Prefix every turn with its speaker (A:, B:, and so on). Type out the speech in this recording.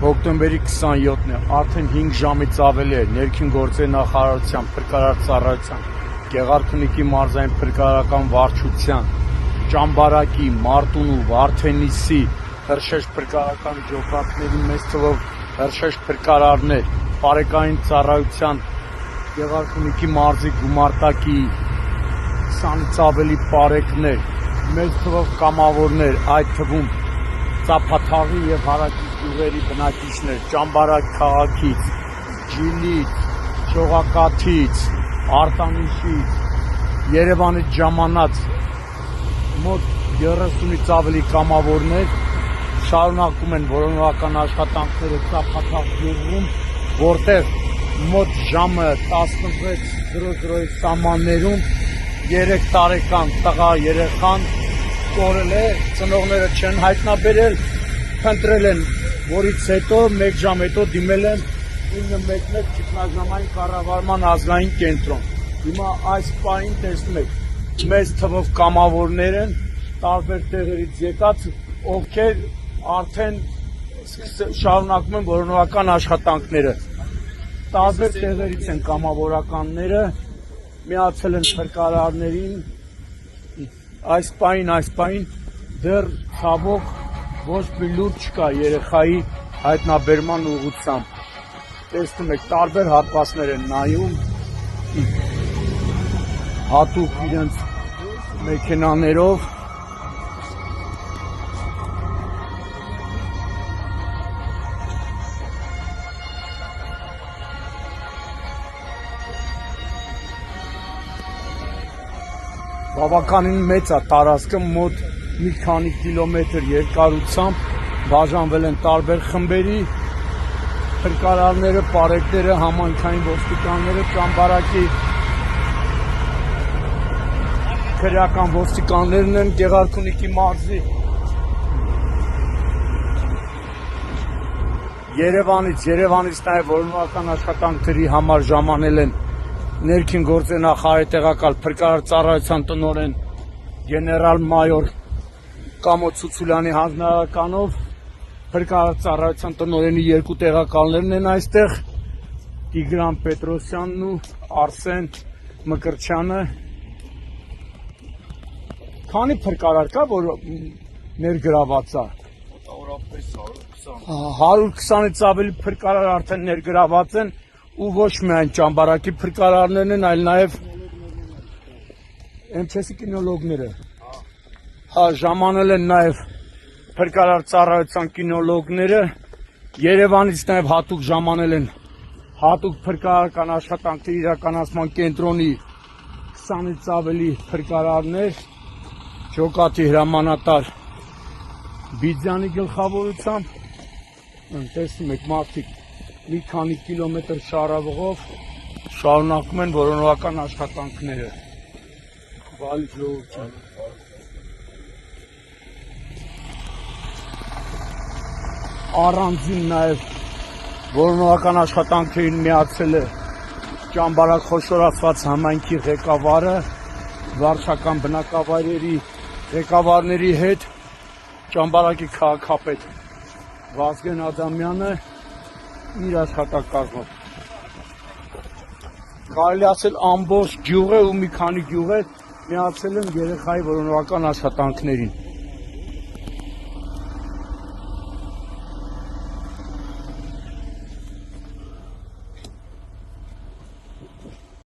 A: Հոկտեմբերի 27-ն է, արդեն 5 ժամից ավել է ներքին գործերի նախարարության, փրկարար ծառայության, Գեղարքունիքի մարզային փրկարարական վարչության, Ճամբարակի, Մարտունու, Վարդենիսի հրշեջ փրկարարական ջոկատների մեծ թվով հրշեջ փրկարարներ, Պարեկային ծառայության, Գեղարքունիքի մարզի գումարտակի 20-ից ավելի պարեկներ, մեծ թվով կամավորներ, այդ թվում Ծափաթաղի և հարակից գյուղերի բնակիչներ, Ճամբարակ քաղաքից, Ջիլից, Չողակաթից, Արտանիշից, Երևանից ժամանած մոտ 30-ից ավելի կամավորներ շարունակում են որոնական աշխատանքները Ծափաթաղ գյուղում, որտեղ մոտ ժամը 16:00-ի սահմաններում 3 տարեկան տղա երեխան կորել է, ծնողները չեն հայտնաբերել, փնտրել են, որից հետո 1 ժամ հետո դիմել են 911 ճգնաժամային կառավարման ազգային կենտրոն։ Հիմա այս պահին տեսնում եք, մեծ թվով կամավորներ են, տարբեր տեղերից եկած, ովքեր արդեն շարունակում են որոնական աշխատանքները։ Տարբեր տեղերից են կամավորականները, միացել են փրկարարներին, այս պահին դեռ ցավոք ոչ մի լուր չկա երեխայի հայտնաբերման ուղղությամբ։ Տեսնում եք, տարբեր հատվածներ են նայում, հատուկ իրենց մեքենաներով, բավականին մեծ է տարածքը, մոտ մի քանի կիլոմետր երկարությամբ, բաժանվել են տարբեր խմբերի, փրկարարները, պարեկները, համայնքային ոստիկանները, Ճամբարակի քրեական ոստիկաններն են, Գեղարքունիքի մարզի, Երևանից նաև որոնական աշխատանքների համար ժամանել են ներքին գործերի նախարարի տեղակալ փրկարար ծառայության տնօրեն գեներալ-մայոր Կամո Ցուցուլյանի հանձնարարականով, փրկարար ծառայության տնօրենի 2 տեղակալներն են այստեղ, Տիգրան Պետրոսյանն ու Արսեն Մկրտչյանը։ Քանի փրկարար կա, որ ներգրաված է։
B: Մոտավորապես
A: 120-ից ավելի փրկարար արդեն ներգրաված են, ու ոչ միայն Ճամբարակի փրկարարներն են, այլ նաև MЧՍ-ի կինոլոգները։ Ժամանել են նաև փրկարար ծառայության կինոլոգները, Երևանից նաև հատուկ ժամանել են հատուկ փրկարարական աշխատանքների իրականացման կենտրոնի 20-ից ավելի փրկարարներ, ջոկատի հրամանատար Բիձյանի գլխավորությամբ, տեսնում եք մարդիկ մի քանի կիլոմետր շարավղով շարունակում են որոնական աշխատանքները։ Բալի ժողովրդյան։ Առանձին նաև որոնական աշխատանքներին միացել է Ճամբարակ խոշորացված համայնքի ղեկավարը, վարչական բնակավայրերի ղեկավարների հետ, Ճամբարակի քաղաքապետ Վազգեն Ադամյանը իր աշխատակազմով։ Կարելի ասել ամբողջ գյուղը ու մի քանի գյուղեր միացել են երեխայի որոնական աշխատանքներին։